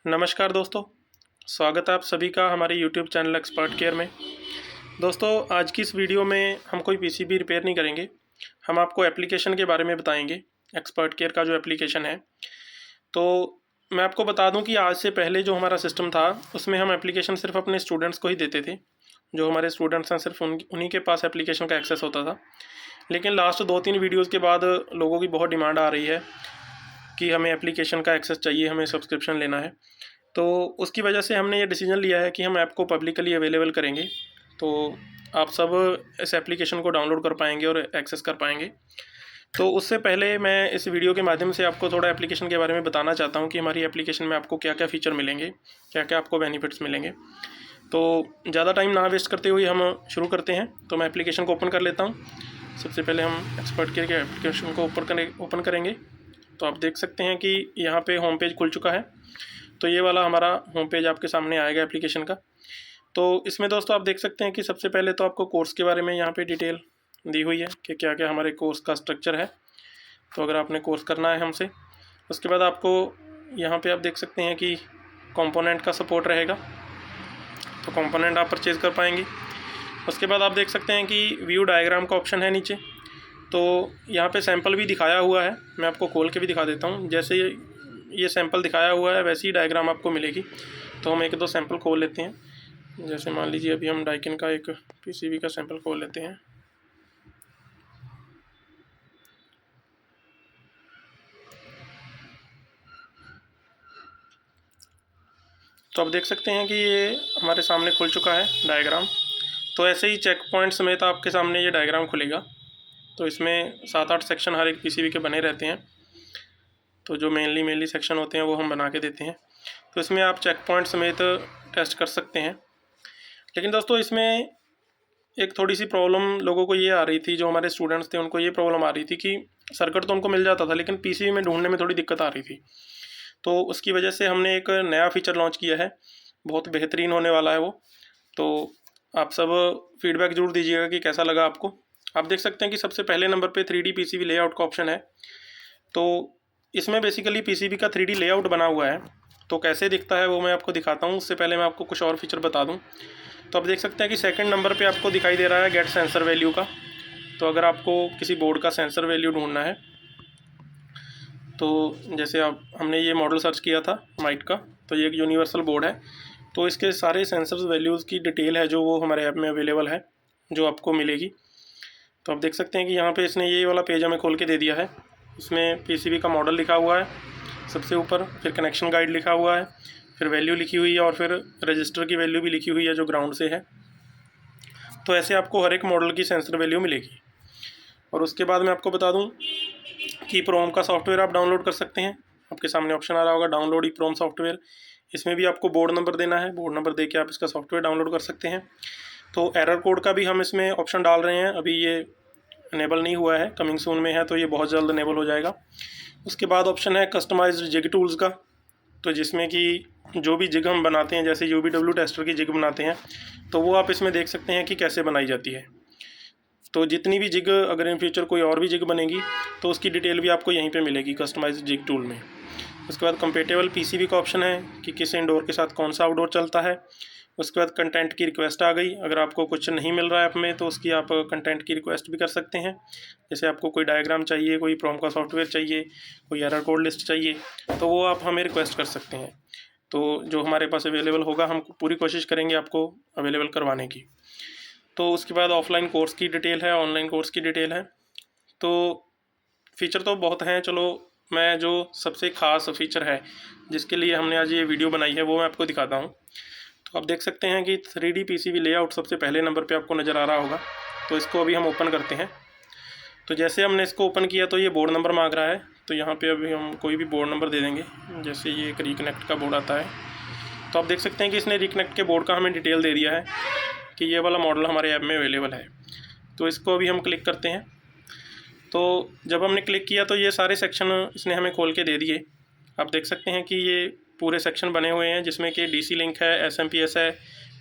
नमस्कार दोस्तों, स्वागत है आप सभी का हमारे YouTube चैनल एक्सपर्ट केयर में। दोस्तों, आज की इस वीडियो में हम कोई पीसीबी रिपेयर नहीं करेंगे। हम आपको एप्लीकेशन के बारे में बताएंगे, एक्सपर्ट केयर का जो एप्लीकेशन है। तो मैं आपको बता दूं कि आज से पहले जो हमारा सिस्टम था, उसमें हम एप्लीकेशन सिर्फ अपने स्टूडेंट्स को ही देते थे। जो हमारे स्टूडेंट्स हैं, सिर्फ उन्हीं के पास एप्लीकेशन का एक्सेस होता था। लेकिन लास्ट 2-3 वीडियोज़ के बाद लोगों की बहुत डिमांड आ रही है कि हमें एप्लीकेशन का एक्सेस चाहिए, हमें सब्सक्रिप्शन लेना है। तो उसकी वजह से हमने ये डिसीजन लिया है कि हम ऐप को पब्लिकली अवेलेबल करेंगे। तो आप सब इस एप्लीकेशन को डाउनलोड कर पाएंगे और एक्सेस कर पाएंगे। तो उससे पहले मैं इस वीडियो के माध्यम से आपको थोड़ा एप्लीकेशन के बारे में बताना चाहता हूँ कि हमारी एप्लीकेशन में आपको क्या क्या फ़ीचर मिलेंगे, क्या क्या आपको बेनिफिट्स मिलेंगे। तो ज़्यादा टाइम ना वेस्ट करते हुए हम शुरू करते हैं। तो मैं एप्लीकेशन को ओपन कर लेता हूँ। सबसे पहले हम एक्सपर्ट केयर के एप्लीकेशन को ओपन करेंगे। तो आप देख सकते हैं कि यहाँ पे होम पेज खुल चुका है। तो ये वाला हमारा होम पेज आपके सामने आएगा एप्लीकेशन का। तो इसमें दोस्तों आप देख सकते हैं कि सबसे पहले तो आपको कोर्स के बारे में यहाँ पे डिटेल दी हुई है कि क्या क्या हमारे कोर्स का स्ट्रक्चर है। तो अगर आपने कोर्स करना है हमसे, उसके बाद आपको यहाँ पे आप देख सकते हैं कि कंपोनेंट का सपोर्ट रहेगा, तो कंपोनेंट आप परचेज़ कर पाएंगे। उसके बाद आप देख सकते हैं कि व्यू डायग्राम का ऑप्शन है नीचे। तो यहाँ पे सैंपल भी दिखाया हुआ है, मैं आपको खोल के भी दिखा देता हूँ। जैसे ये सैंपल दिखाया हुआ है वैसी ही डायग्राम आपको मिलेगी। तो हम एक दो सैंपल खोल लेते हैं। जैसे मान लीजिए अभी हम डाइकिन का एक पीसीबी का सैंपल खोल लेते हैं। तो आप देख सकते हैं कि ये हमारे सामने खुल चुका है डायग्राम। तो ऐसे ही चेक पॉइंट समेत आपके सामने ये डायग्राम खुलेगा। तो इसमें 7-8 सेक्शन हर एक पीसीबी के बने रहते हैं। तो जो मेनली सेक्शन होते हैं वो हम बना के देते हैं। तो इसमें आप चेक पॉइंट समेत टेस्ट कर सकते हैं। लेकिन दोस्तों इसमें एक थोड़ी सी प्रॉब्लम लोगों को ये आ रही थी, जो हमारे स्टूडेंट्स थे उनको ये प्रॉब्लम आ रही थी कि सर्किट तो उनको मिल जाता था लेकिन पीसीबी में ढूंढने में थोड़ी दिक्कत आ रही थी। तो उसकी वजह से हमने एक नया फीचर लॉन्च किया है, बहुत बेहतरीन होने वाला है वो। तो आप सब फीडबैक ज़रूर दीजिएगा कि कैसा लगा आपको। आप देख सकते हैं कि सबसे पहले नंबर पे 3D पीसीबी लेआउट का ऑप्शन है। तो इसमें बेसिकली पीसीबी का 3D लेआउट बना हुआ है। तो कैसे दिखता है वो मैं आपको दिखाता हूँ। उससे पहले मैं आपको कुछ और फीचर बता दूँ। तो आप देख सकते हैं कि सेकंड नंबर पे आपको दिखाई दे रहा है गेट सेंसर वैल्यू का। तो अगर आपको किसी बोर्ड का सेंसर वैल्यू ढूंढना है, तो जैसे आप हमने ये मॉडल सर्च किया था माइट का, तो ये एक यूनिवर्सल बोर्ड है। तो इसके सारे सेंसर्स वैल्यूज़ की डिटेल है जो वो हमारे ऐप में अवेलेबल है, जो आपको मिलेगी। तो आप देख सकते हैं कि यहाँ पे इसने ये वाला पेज हमें खोल के दे दिया है। इसमें पीसीबी का मॉडल लिखा हुआ है सबसे ऊपर, फिर कनेक्शन गाइड लिखा हुआ है, फिर वैल्यू लिखी हुई है और फिर रजिस्टर की वैल्यू भी लिखी हुई है जो ग्राउंड से है। तो ऐसे आपको हर एक मॉडल की सेंसर वैल्यू मिलेगी। और उसके बाद मैं आपको बता दूं कि प्रोम का सॉफ्टवेयर आप डाउनलोड कर सकते हैं। आपके सामने ऑप्शन आ रहा होगा डाउनलोड ई प्रोम सॉफ्टवेयर। इसमें भी आपको बोर्ड नंबर देना है, बोर्ड नंबर दे के आप इसका सॉफ्टवेयर डाउनलोड कर सकते हैं। तो एरर कोड का भी हम इसमें ऑप्शन डाल रहे हैं, अभी ये इनेबल नहीं हुआ है, कमिंग सून में है, तो ये बहुत जल्द इनेबल हो जाएगा। उसके बाद ऑप्शन है कस्टमाइज्ड जिग टूल्स का। तो जिसमें कि जो भी जिग हम बनाते हैं, जैसे UBW टेस्टर की जिग बनाते हैं, तो वो आप इसमें देख सकते हैं कि कैसे बनाई जाती है। तो जितनी भी जिग, अगर इन फ्यूचर कोई और भी जिग बनेगी तो उसकी डिटेल भी आपको यहीं पे मिलेगी कस्टमाइज्ड जिग टूल में। उसके बाद कंपेटेबल पीसीबी का ऑप्शन है कि किस इंडोर के साथ कौन सा आउटडोर चलता है। उसके बाद कंटेंट की रिक्वेस्ट आ गई, अगर आपको कुछ नहीं मिल रहा है ऐप में तो उसकी आप कंटेंट की रिक्वेस्ट भी कर सकते हैं। जैसे आपको कोई डायग्राम चाहिए, कोई प्रोम का सॉफ्टवेयर चाहिए, कोई एरर कोड लिस्ट चाहिए, तो वो आप हमें रिक्वेस्ट कर सकते हैं। तो जो हमारे पास अवेलेबल होगा हम पूरी कोशिश करेंगे आपको अवेलेबल करवाने की। तो उसके बाद ऑफलाइन कोर्स की डिटेल है, ऑनलाइन कोर्स की डिटेल है। तो फ़ीचर तो बहुत हैं, चलो मैं जो सबसे ख़ास फ़ीचर है जिसके लिए हमने आज ये वीडियो बनाई है वो मैं आपको दिखाता हूँ। तो आप देख सकते हैं कि 3D पीसीबी लेआउट सबसे पहले नंबर पे आपको नज़र आ रहा होगा। तो इसको अभी हम ओपन करते हैं। तो जैसे हमने इसको ओपन किया तो ये बोर्ड नंबर मांग रहा है। तो यहाँ पे अभी हम कोई भी बोर्ड नंबर दे देंगे, जैसे ये एक रिकनेक्ट का बोर्ड आता है। तो आप देख सकते हैं कि इसने रिकनेक्ट के बोर्ड का हमें डिटेल दे दिया है कि ये वाला मॉडल हमारे ऐप में अवेलेबल है। तो इसको अभी हम क्लिक करते हैं। तो जब हमने क्लिक किया तो ये सारे सेक्शन इसने हमें खोल के दे दिए। आप देख सकते हैं कि ये पूरे सेक्शन बने हुए हैं, जिसमें कि DC लिंक है, SMPS है,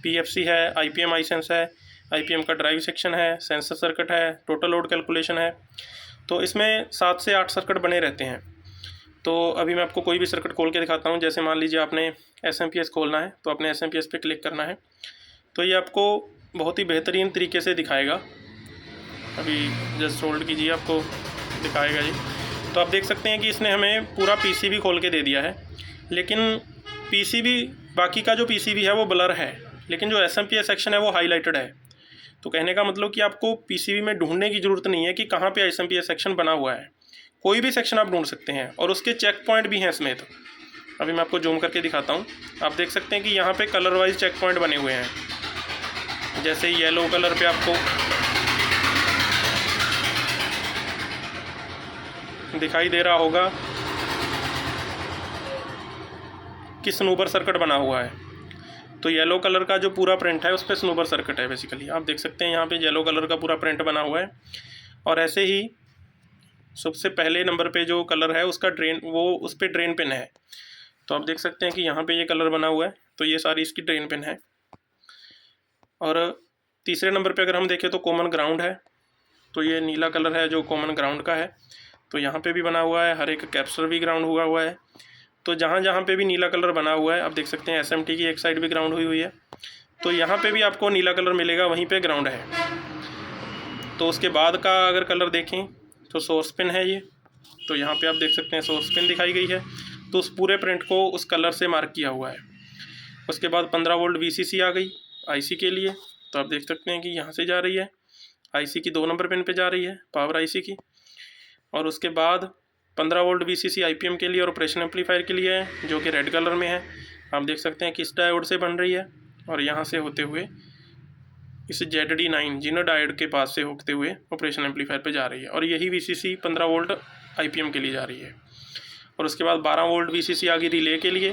PFC है, IPM iSense है, IPM का ड्राइव सेक्शन है, सेंसर सर्किट है, टोटल लोड कैलकुलेशन है। तो इसमें 7 से 8 सर्किट बने रहते हैं। तो अभी मैं आपको कोई भी सर्किट खोल के दिखाता हूँ। जैसे मान लीजिए आपने SMPS खोलना है, तो आपने SMPS पे क्लिक करना है, तो ये आपको बहुत ही बेहतरीन तरीके से दिखाएगा। अभी जस्ट होल्ड कीजिए, आपको दिखाएगा जी। तो आप देख सकते हैं कि इसने हमें पूरा PCB खोल के दे दिया है, लेकिन PCB बाकी का जो PCB है वो ब्लर है, लेकिन जो SMPS सेक्शन है वो हाईलाइटेड है। तो कहने का मतलब कि आपको PCB में ढूंढने की ज़रूरत नहीं है कि कहाँ पे SMPS सेक्शन बना हुआ है, कोई भी सेक्शन आप ढूंढ सकते हैं, और उसके चेक पॉइंट भी हैं समेत। अभी मैं आपको जूम करके दिखाता हूँ। आप देख सकते हैं कि यहाँ पे कलर वाइज चेक पॉइंट बने हुए हैं। जैसे येलो कलर पे आपको दिखाई दे रहा होगा कि स्नूपर सर्किट बना हुआ है। तो येलो कलर का जो पूरा प्रिंट है उस पर स्नूपर सर्किट है बेसिकली। आप देख सकते हैं यहाँ पे येलो कलर का पूरा प्रिंट बना हुआ है। और ऐसे ही सबसे पहले नंबर पे जो कलर है उसका ड्रेन, वो उस पर ड्रेन पिन है। तो आप देख सकते हैं कि यहाँ पे ये कलर बना हुआ है, तो ये सारी इसकी ड्रेन पिन है। और तीसरे नंबर पे अगर हम देखें तो कॉमन ग्राउंड है, तो ये नीला कलर है जो कॉमन ग्राउंड का है। तो यहाँ पे भी बना हुआ है, हर एक कैप्सूल भी ग्राउंड हुआ है। तो जहाँ जहाँ पे भी नीला कलर बना हुआ है, आप देख सकते हैं SMT की एक साइड भी ग्राउंड हुई है, तो यहाँ पे भी आपको नीला कलर मिलेगा, वहीं पे ग्राउंड है। तो उसके बाद का अगर कलर देखें तो सोर्स पिन है ये। तो यहाँ पे आप देख सकते हैं सोर्स पिन दिखाई गई है, तो उस पूरे प्रिंट को उस कलर से मार्क किया हुआ है। उसके बाद 15 वोल्ट VCC आ गई IC के लिए। तो आप देख सकते हैं कि यहाँ से जा रही है, IC की 2 नंबर पिन पे जा रही है, पावर IC की। और उसके बाद 15 वोल्ट VCC IPM के लिए और ऑपरेशन एम्पलीफायर के लिए है, जो कि रेड कलर में है। आप देख सकते हैं कि इस डायोड से बन रही है, और यहाँ से होते हुए इस ZD9 जीनो डायोड के पास से होते हुए ऑपरेशन एम्पलीफायर पे जा रही है। और यही VCC 15 वोल्ट IPM के लिए जा रही है। और उसके बाद 12 वोल्ट VCC आ गई रिले के लिए।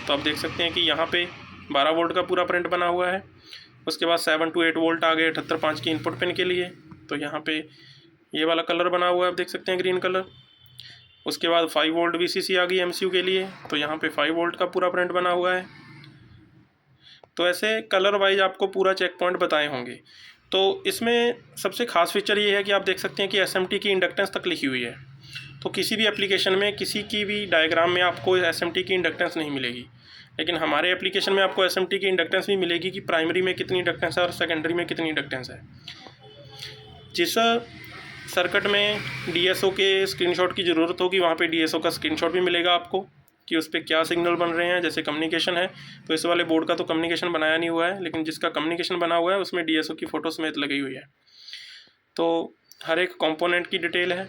तो आप देख सकते हैं कि यहाँ पे 12 वोल्ट का पूरा प्रिंट बना हुआ है। उसके बाद 7 to 8 वोल्ट आ गए 78.5 की इनपुट पिन के लिए। तो यहाँ पे ये वाला कलर बना हुआ है, आप देख सकते हैं ग्रीन कलर। उसके बाद 5 वोल्ट VCC आ गई MCU के लिए। तो यहाँ पे 5 वोल्ट का पूरा प्रिंट बना हुआ है। तो ऐसे कलर वाइज आपको पूरा चेक पॉइंट बताए होंगे। तो इसमें सबसे खास फीचर ये है कि आप देख सकते हैं कि SMT की इंडक्टेंस तक लिखी हुई है। तो किसी भी एप्लीकेशन में किसी की भी डायग्राम में आपको SMT की इंडक्टेंस नहीं मिलेगी, लेकिन हमारे एप्लीकेशन में आपको SMT की इंडक्टेंस भी मिलेगी कि प्राइमरी में कितनी इंडक्टेंस है और सेकेंडरी में कितनी इंडक्टेंस है। जिस सर्किट में DSO के स्क्रीनशॉट की ज़रूरत होगी, वहाँ पे DSO का स्क्रीनशॉट भी मिलेगा आपको कि उस पर क्या सिग्नल बन रहे हैं। जैसे कम्युनिकेशन है, तो इस वाले बोर्ड का तो कम्युनिकेशन बनाया नहीं हुआ है, लेकिन जिसका कम्युनिकेशन बना हुआ है उसमें DSO की फ़ोटो समेत लगी हुई है। तो हर एक कंपोनेंट की डिटेल है।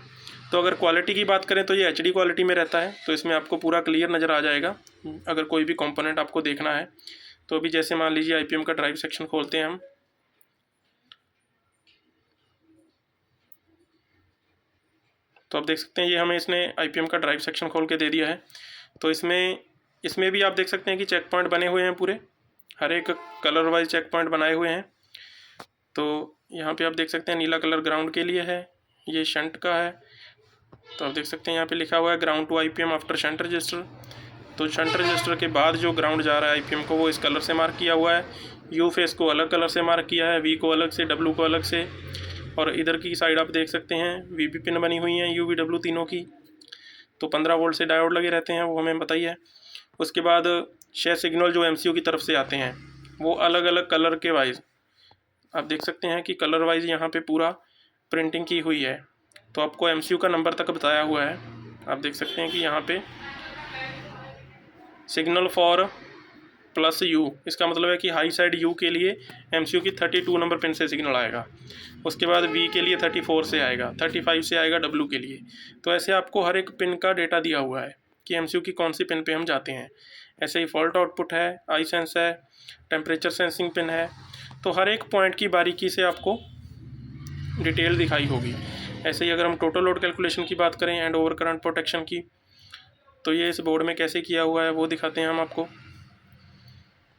तो अगर क्वालिटी की बात करें तो ये HD क्वालिटी में रहता है, तो इसमें आपको पूरा क्लियर नज़र आ जाएगा अगर कोई भी कंपोनेंट आपको देखना है। तो अभी जैसे मान लीजिए IPM का ड्राइव सेक्शन खोलते हैं हम। तो आप देख सकते हैं ये हमें इसने IPM का ड्राइव सेक्शन खोल के दे दिया है। तो इसमें भी आप देख सकते हैं कि चेक पॉइंट बने हुए हैं पूरे, हर एक कलर वाइज चेक पॉइंट बनाए हुए हैं। तो यहाँ पे आप देख सकते हैं नीला कलर ग्राउंड के लिए है, ये शंट का है। तो आप देख सकते हैं यहाँ पे लिखा हुआ है ground to IPM after shunt register. तो शंट रजिस्टर के बाद जो ग्राउंड जा रहा है IPM को, वो इस कलर से मार्क किया हुआ है। U फेस को अलग कलर से मार्क किया है, V को अलग से, W को अलग से। और इधर की साइड आप देख सकते हैं VB पिन बनी हुई हैं, UV W तीनों की। तो 15 वोल्ट से डायोड लगे रहते हैं, वो हमें बताइए। उसके बाद 6 सिग्नल जो MCU की तरफ से आते हैं, वो अलग अलग कलर के वाइज आप देख सकते हैं कि कलर वाइज यहाँ पे पूरा प्रिंटिंग की हुई है। तो आपको MCU का नंबर तक बताया हुआ है। आप देख सकते हैं कि यहाँ पे सिग्नल फॉर +U, इसका मतलब है कि हाई साइड U के लिए MCU की 32 नंबर पिन से सिग्नल आएगा। उसके बाद V के लिए 34 से आएगा, 35 से आएगा W के लिए। तो ऐसे आपको हर एक पिन का डेटा दिया हुआ है कि MCU की कौन सी पिन पे हम जाते हैं। ऐसे ही फॉल्ट आउटपुट है, आई सेंस है, टेम्परेचर सेंसिंग पिन है। तो हर एक पॉइंट की बारीकी से आपको डिटेल दिखाई होगी। ऐसे ही अगर हम टोटल लोड कैलकुलेशन की बात करें एंड ओवर करंट प्रोटेक्शन की, तो ये इस बोर्ड में कैसे किया हुआ है वो दिखाते हैं हम आपको।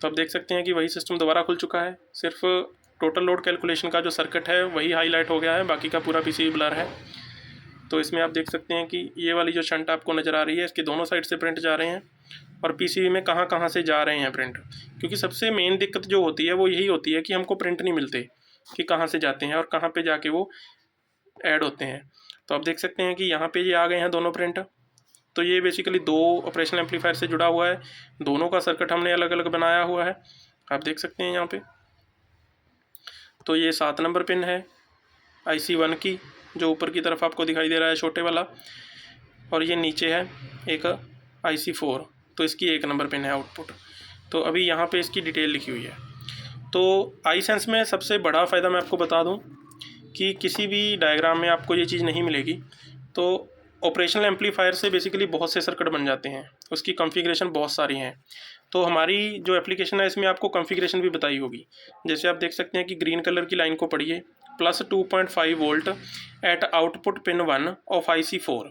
तो आप देख सकते हैं कि वही सिस्टम दोबारा खुल चुका है, सिर्फ टोटल लोड कैलकुलेशन का जो सर्किट है वही हाईलाइट हो गया है, बाकी का पूरा PCB ब्लर है। तो इसमें आप देख सकते हैं कि ये वाली जो शंट आपको नज़र आ रही है, इसके दोनों साइड से प्रिंट जा रहे हैं और PCB में कहाँ कहाँ से जा रहे हैं प्रिंट। क्योंकि सबसे मेन दिक्कत जो होती है वो यही होती है कि हमको प्रिंट नहीं मिलते कि कहाँ से जाते हैं और कहाँ पे जाके वो ऐड होते हैं। तो आप देख सकते हैं कि यहाँ पे ये आ गए हैं दोनों प्रिंट। तो ये बेसिकली 2 ऑपरेशनल एम्पलीफायर से जुड़ा हुआ है, दोनों का सर्किट हमने अलग अलग बनाया हुआ है, आप देख सकते हैं यहाँ पे। तो ये 7 नंबर पिन है IC1 की, जो ऊपर की तरफ आपको दिखाई दे रहा है छोटे वाला, और ये नीचे है एक IC4, तो इसकी 1 नंबर पिन है आउटपुट। तो अभी यहाँ पे इसकी डिटेल लिखी हुई है। तो iSense में सबसे बड़ा फ़ायदा मैं आपको बता दूँ कि किसी भी डायग्राम में आपको ये चीज़ नहीं मिलेगी। तो ऑपरेशनल एम्पलीफायर से बेसिकली बहुत से सर्किट बन जाते हैं, उसकी कॉन्फ़िगरेशन बहुत सारी हैं। तो हमारी जो एप्लीकेशन है इसमें आपको कॉन्फ़िगरेशन भी बताई होगी। जैसे आप देख सकते हैं कि ग्रीन कलर की लाइन को पढ़िए, plus 2.5 volt at output pin 1 of IC4।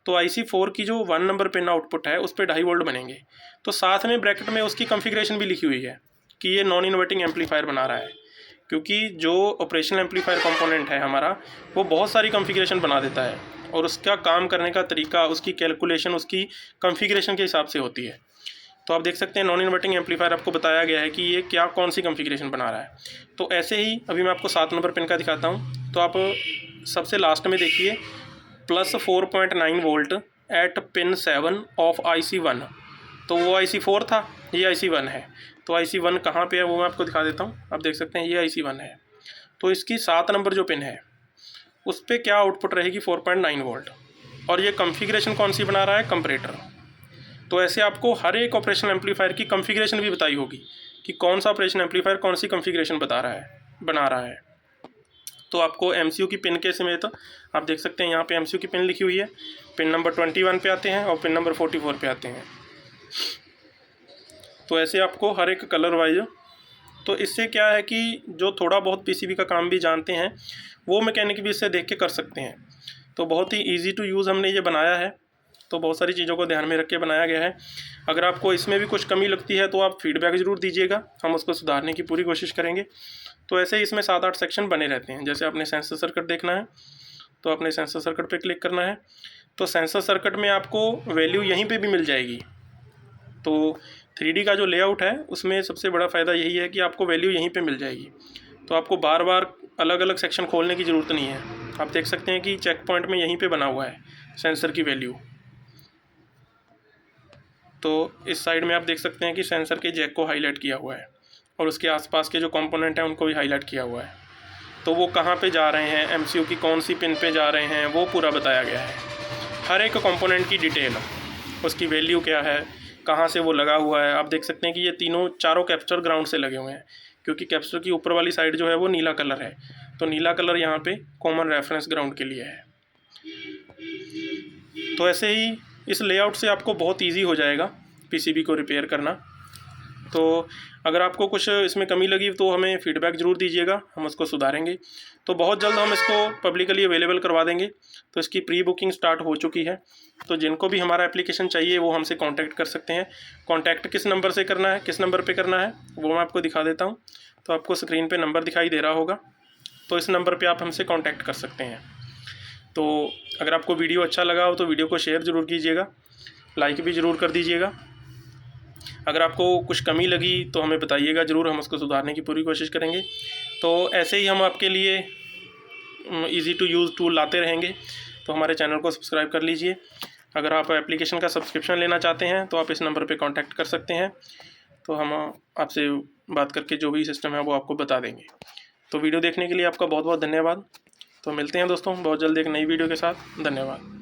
तो IC4 की जो 1 नंबर पिन आउटपुट है उस पर 2.5 वोल्ट बनेंगे। तो साथ में ब्रैकेट में उसकी कॉन्फ़िगरेशन भी लिखी हुई है कि ये नॉन इन्वर्टिंग एम्पलीफायर बना रहा है, क्योंकि जो ऑपरेशनल एम्पलीफायर कंपोनेंट है हमारा वो बहुत सारी कॉन्फ़िगरेशन बना देता है और उसका काम करने का तरीका, उसकी कैलकुलेशन उसकी कॉन्फ़िगरेशन के हिसाब से होती है। तो आप देख सकते हैं नॉन इन्वर्टिंग एम्पलीफायर आपको बताया गया है कि ये क्या कौन सी कॉन्फ़िगरेशन बना रहा है। तो ऐसे ही अभी मैं आपको 7 नंबर पिन का दिखाता हूँ। तो आप सबसे लास्ट में देखिए, plus 4.9 volt at pin 7 of IC1। तो वो IC4 था, ये IC1 है। तो IC1 कहाँ पे है वो मैं आपको दिखा देता हूँ। आप देख सकते हैं ये IC1 है। तो इसकी 7 नंबर जो पिन है उस पर क्या आउटपुट रहेगी, 4.9 वोल्ट, और ये कॉन्फ़िगरेशन कौन सी बना रहा है, कंपैरेटर। तो ऐसे आपको हर एक ऑपरेशनल एम्पलीफायर की कॉन्फ़िगरेशन भी बताई होगी कि कौन सा ऑपरेशनल एम्पलीफायर कौन सी कॉन्फ़िगरेशन बना रहा है। तो आपको MCU की पिन के समेत आप देख सकते हैं यहाँ पे MCU की पिन लिखी हुई है। पिन नंबर 21 पे आते हैं और पिन नंबर 44 पे आते हैं। तो ऐसे आपको हर एक कलर वाइज। तो इससे क्या है कि जो थोड़ा बहुत PCB का काम भी जानते हैं वो मैकेनिक भी इससे देख के कर सकते हैं। तो बहुत ही ईजी टू यूज़ हमने ये बनाया है। तो बहुत सारी चीज़ों को ध्यान में रख के बनाया गया है। अगर आपको इसमें भी कुछ कमी लगती है तो आप फीडबैक ज़रूर दीजिएगा, हम उसको सुधारने की पूरी कोशिश करेंगे। तो ऐसे ही इसमें 7-8 सेक्शन बने रहते हैं। जैसे आपने सेंसर सर्किट देखना है तो आपने सेंसर सर्किट पे क्लिक करना है। तो सेंसर सर्किट में आपको वैल्यू यहीं पे भी मिल जाएगी। तो 3D का जो लेआउट है उसमें सबसे बड़ा फ़ायदा यही है कि आपको वैल्यू यहीं पे मिल जाएगी। तो आपको बार बार अलग अलग सेक्शन खोलने की ज़रूरत नहीं है। आप देख सकते हैं कि चेक पॉइंट में यहीं पे बना हुआ है सेंसर की वैल्यू। तो इस साइड में आप देख सकते हैं कि सेंसर के जैक को हाईलाइट किया हुआ है और उसके आसपास के जो कंपोनेंट हैं उनको भी हाईलाइट किया हुआ है। तो वो कहाँ पे जा रहे हैं, MCU की कौन सी पिन पे जा रहे हैं, वो पूरा बताया गया है। हर एक कंपोनेंट की डिटेल, उसकी वैल्यू क्या है, कहाँ से वो लगा हुआ है। आप देख सकते हैं कि ये चारों कैपेसिटर ग्राउंड से लगे हुए हैं, क्योंकि कैपेसिटर की ऊपर वाली साइड जो है वो नीला कलर है। तो नीला कलर यहाँ पे कॉमन रेफरेंस ग्राउंड के लिए है। तो ऐसे ही इस लेआउट से आपको बहुत ईजी हो जाएगा PCB को रिपेयर करना। तो अगर आपको कुछ इसमें कमी लगी तो हमें फीडबैक ज़रूर दीजिएगा, हम उसको सुधारेंगे। तो बहुत जल्द हम इसको पब्लिकली अवेलेबल करवा देंगे। तो इसकी प्री बुकिंग स्टार्ट हो चुकी है। तो जिनको भी हमारा एप्लीकेशन चाहिए वो हमसे कांटेक्ट कर सकते हैं। कांटेक्ट किस नंबर से करना है, किस नंबर पे करना है वो मैं आपको दिखा देता हूँ। तो आपको स्क्रीन पे नंबर दिखाई दे रहा होगा, तो इस नंबर पे आप हमसे कांटेक्ट कर सकते हैं। तो अगर आपको वीडियो अच्छा लगा हो तो वीडियो को शेयर ज़रूर कीजिएगा, लाइक भी ज़रूर कर दीजिएगा। अगर आपको कुछ कमी लगी तो हमें बताइएगा ज़रूर, हम उसको सुधारने की पूरी कोशिश करेंगे। तो ऐसे ही हम आपके लिए ईज़ी टू यूज़ टूल लाते रहेंगे। तो हमारे चैनल को सब्सक्राइब कर लीजिए। अगर आप एप्लीकेशन का सब्सक्रिप्शन लेना चाहते हैं तो आप इस नंबर पे कांटेक्ट कर सकते हैं। तो हम आपसे बात करके जो भी सिस्टम है वो आपको बता देंगे। तो वीडियो देखने के लिए आपका बहुत बहुत धन्यवाद। तो मिलते हैं दोस्तों बहुत जल्द एक नई वीडियो के साथ। धन्यवाद।